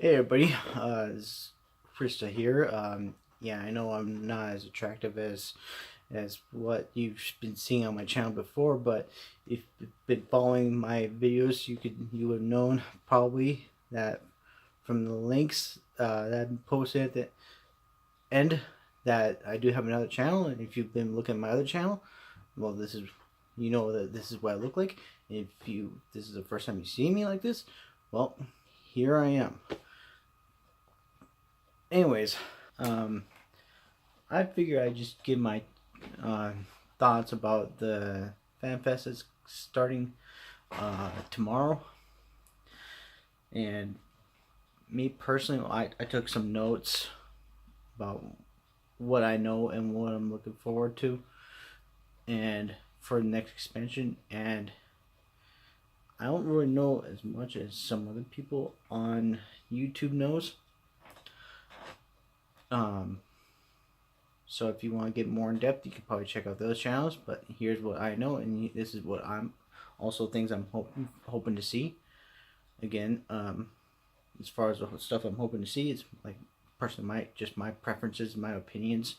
Hey everybody, it's Krista here. Yeah, I know I'm not as attractive as what you've been seeing on my channel before, but if you've been following my videos, you would have known probably that from the links that I posted at the end that I do have another channel, and if you've been looking at my other channel, well, you know that this is what I look like. And if this is the first time you see me like this, well, here I am. Anyways, I figure I'd just give my thoughts about the FanFest that's starting tomorrow. And me personally, I took some notes about what I know and what I'm looking forward to, and for the next expansion. And I don't really know as much as some other people on YouTube knows. So if you want to get more in depth, you can probably check out those channels. But here's what I know, and this is what I'm also things I'm hoping to see. Again, as far as the stuff I'm hoping to see, it's like personally just my preferences, my opinions.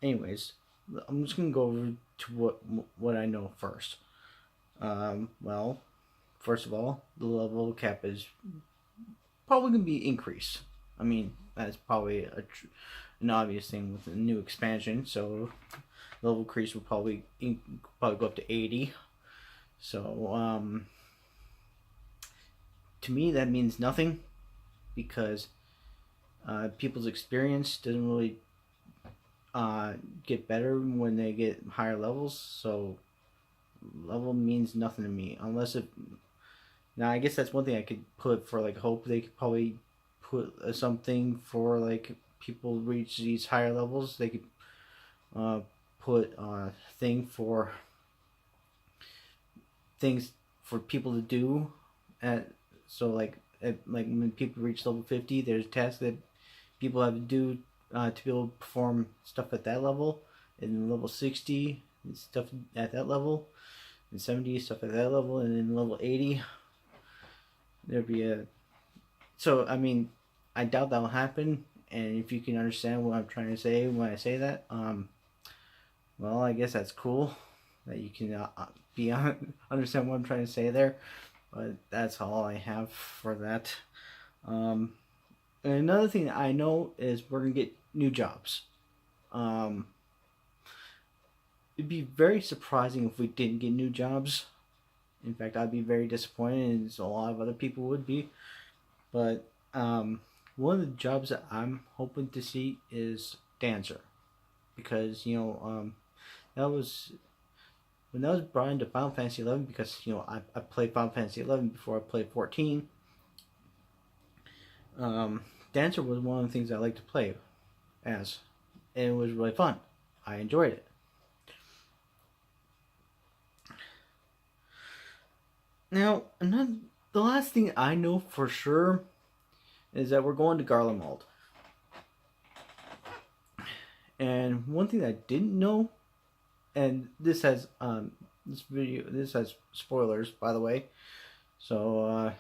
Anyways, I'm just gonna go over to what I know first. Well, first of all, the level cap is probably gonna be increased. I mean, that's probably an obvious thing with the new expansion. So level increase will probably go up to 80. So to me that means nothing, because people's experience doesn't really get better when they get higher levels. So level means nothing to me, unless it. Now I guess that's one thing I could put for like hope. They could probably put something for like people reach these higher levels. They could put a thing for things for people to do like when people reach level 50, there's tasks that people have to do to be able to perform stuff at that level, and level 60 stuff at that level, and 70 stuff at that level, and then level 80 there'd be a. So I mean, I doubt that will happen. And if you can understand what I'm trying to say when I say that, well, I guess that's cool that you can understand what I'm trying to say there. But that's all I have for that. And another thing that I know is we're gonna get new jobs. It'd be very surprising if we didn't get new jobs. In fact, I'd be very disappointed, as a lot of other people would be. But one of the jobs that I'm hoping to see is dancer, because that was when that was brought into Final Fantasy XI. Because I played Final Fantasy XI before I played 14. Dancer was one of the things I liked to play as, and it was really fun. I enjoyed it. Now, the last thing I know for sure is that we're going to Garlemald. And one thing that I didn't know, and this has spoilers, by the way. So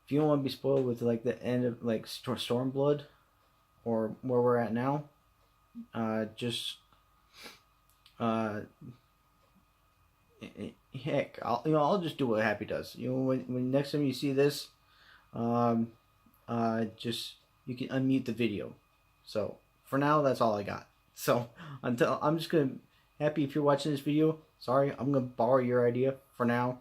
if you don't want to be spoiled with like the end of like Stormblood or where we're at now, just heck, I'll just do what Happy does. When next time you see this, just you can unmute the video. So for now, that's all I got. So until I'm just gonna Happy, if you're watching this video, sorry, I'm gonna borrow your idea for now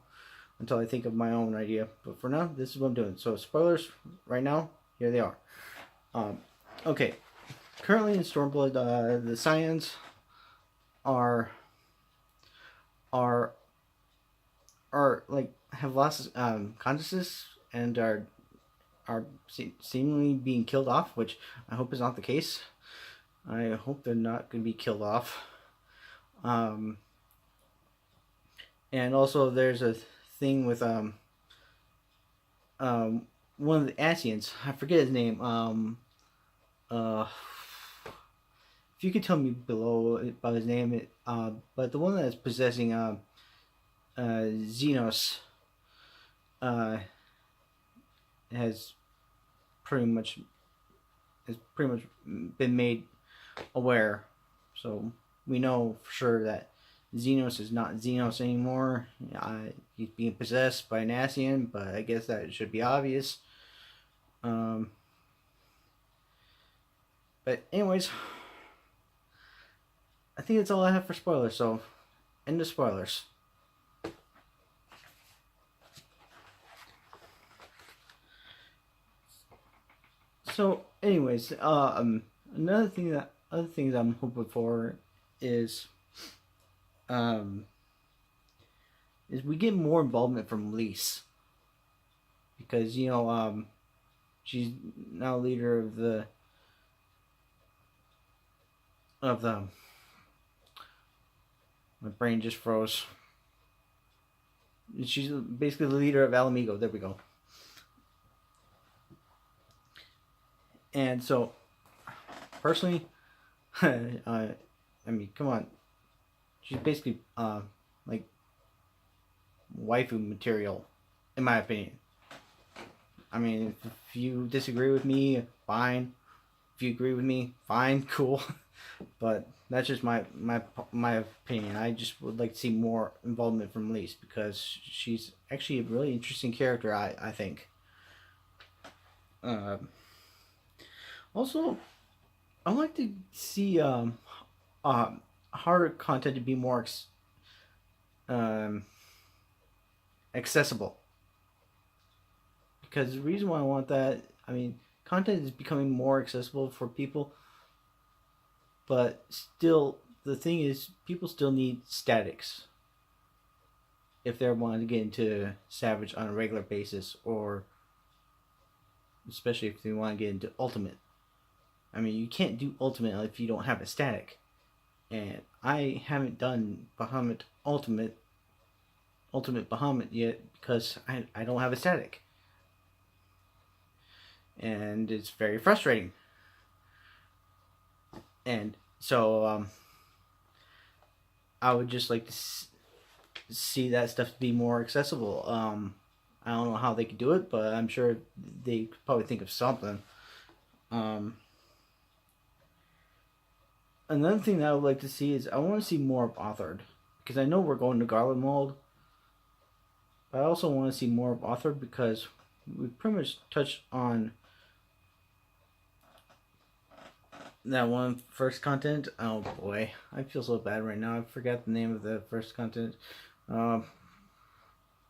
until I think of my own idea. But for now, this is what I'm doing. So spoilers right now, here they are. Okay, currently in Stormblood, the Scions are like have lost consciousness and are seemingly being killed off, which I hope is not the case. I hope they're not going to be killed off. And also there's a thing with one of the Asians, I forget his name. If you could tell me below about his name, but the one that's possessing Xenos, has pretty much been made aware. So we know for sure that Xenos is not Xenos anymore. He's being possessed by an Ascian, but I guess that should be obvious. But anyways, I think that's all I have for spoilers. So, end of spoilers. So, anyways, other things I'm hoping for is we get more involvement from Lise, because she's now leader of the my brain just froze. She's basically the leader of Alamigo. There we go. And so, personally, I mean, come on. She's basically like waifu material, in my opinion. I mean, if you disagree with me, fine. If you agree with me, fine, cool. But that's just my opinion. I just would like to see more involvement from Lise, because she's actually a really interesting character, I think. Also, I'd like to see harder content to be more accessible. Because the reason why I want that, I mean, content is becoming more accessible for people, but still, the thing is, people still need statics if they're wanting to get into Savage on a regular basis, or especially if they want to get into Ultimate. I mean, you can't do Ultimate if you don't have a static. And I haven't done Bahamut Ultimate Bahamut yet, because I don't have a static. And it's very frustrating. And so I would just like to see that stuff be more accessible. I don't know how they could do it, but I'm sure they could probably think of something. Another thing that I would like to see is, I want to see more of Authored, because I know we're going to Garland mold, but I also want to see more of Authored, because we pretty much touched on that one first content. Oh boy, I feel so bad right now. I forgot the name of the first content. But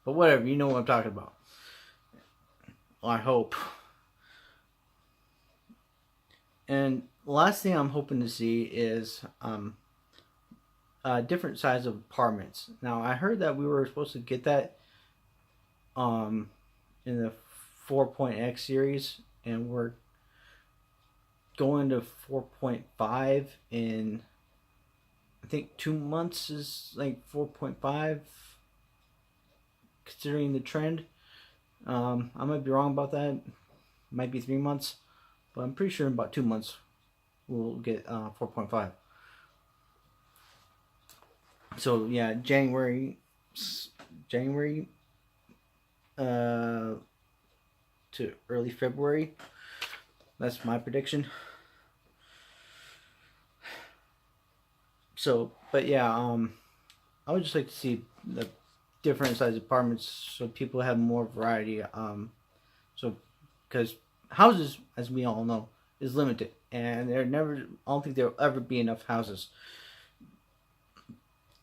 whatever, you know what I'm talking about. Well, I hope. And the last thing I'm hoping to see is different size of apartments. Now, I heard that we were supposed to get that in the 4.x series, and we're going to 4.5 in, I think, 2 months is like 4.5, considering the trend. I might be wrong about that. Might be 3 months, but I'm pretty sure in about 2 months we'll get 4.5. So yeah, January to early February. That's my prediction. So, but yeah, I would just like to see the different size apartments, so people have more variety. So, because houses, as we all know, is limited, and I don't think there will ever be enough houses.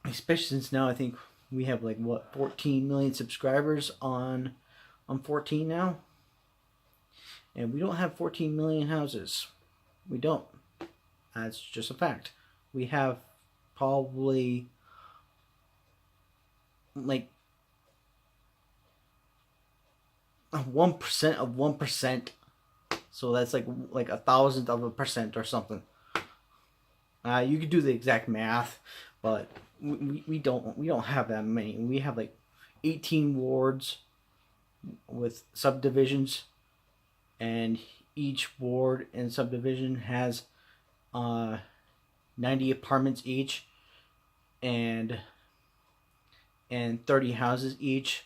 Especially since now I think we have 14 million subscribers on 14 now. And we don't have 14 million houses. We don't. That's just a fact. We have probably 1% of 1%. So that's like 1,000th of a percent or something. You could do the exact math, but we don't have that many. We have 18 wards with subdivisions, and each ward and subdivision has 90 apartments each, and 30 houses each.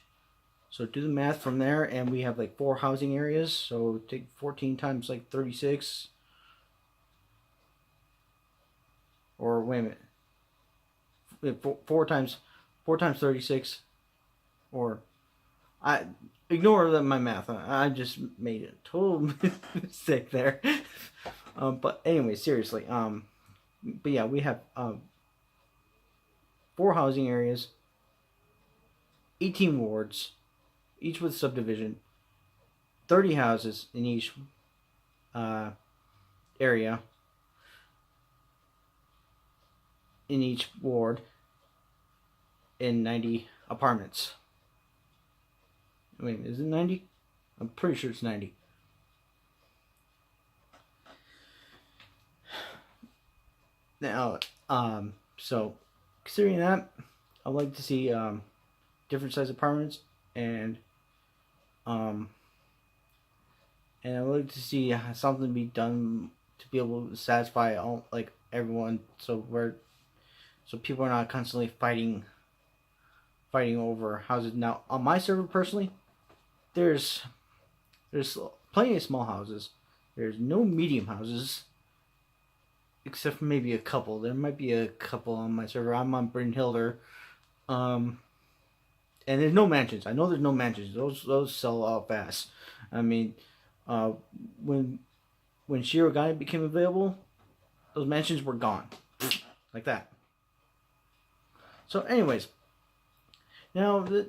So do the math from there, and we have like 4 housing areas. So take 14 times like 36, or wait a minute, 4 times 36, or I ignore my math. I just made a total mistake there. But anyway, seriously. But yeah, we have 4 housing areas, 18 wards, each with subdivision, 30 houses in each area, in each ward, and 90 apartments. Wait, is it 90? I'm pretty sure it's 90. Now, so considering that, I'd like to see different size apartments, and I'd like to see something be done to be able to satisfy all, like, everyone, so people are not constantly fighting over houses. Now, on my server personally, there's plenty of small houses. There's no medium houses, except for maybe a couple. There might be a couple on my server. I'm on Brynhilder. And there's no mansions. I know there's no mansions. Those sell out fast. I mean, when Shirogane became available, those mansions were gone, like that. So, anyways, now this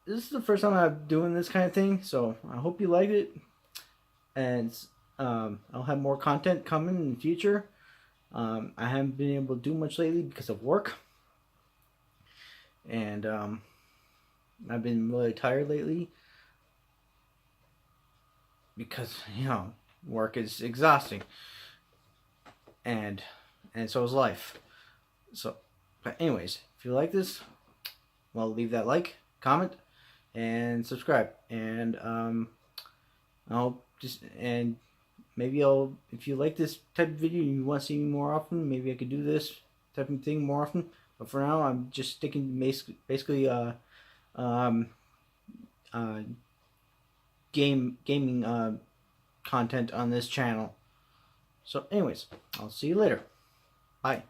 is the first time I'm doing this kind of thing, so I hope you like it, and I'll have more content coming in the future. I haven't been able to do much lately because of work, and I've been really tired lately because, work is exhausting, and so is life. So, but anyways, if you like this, well, leave that like, comment, and subscribe, and maybe if you like this type of video and you want to see me more often, maybe I could do this type of thing more often. But for now, I'm just sticking basically gaming content on this channel. So anyways, I'll see you later. Bye.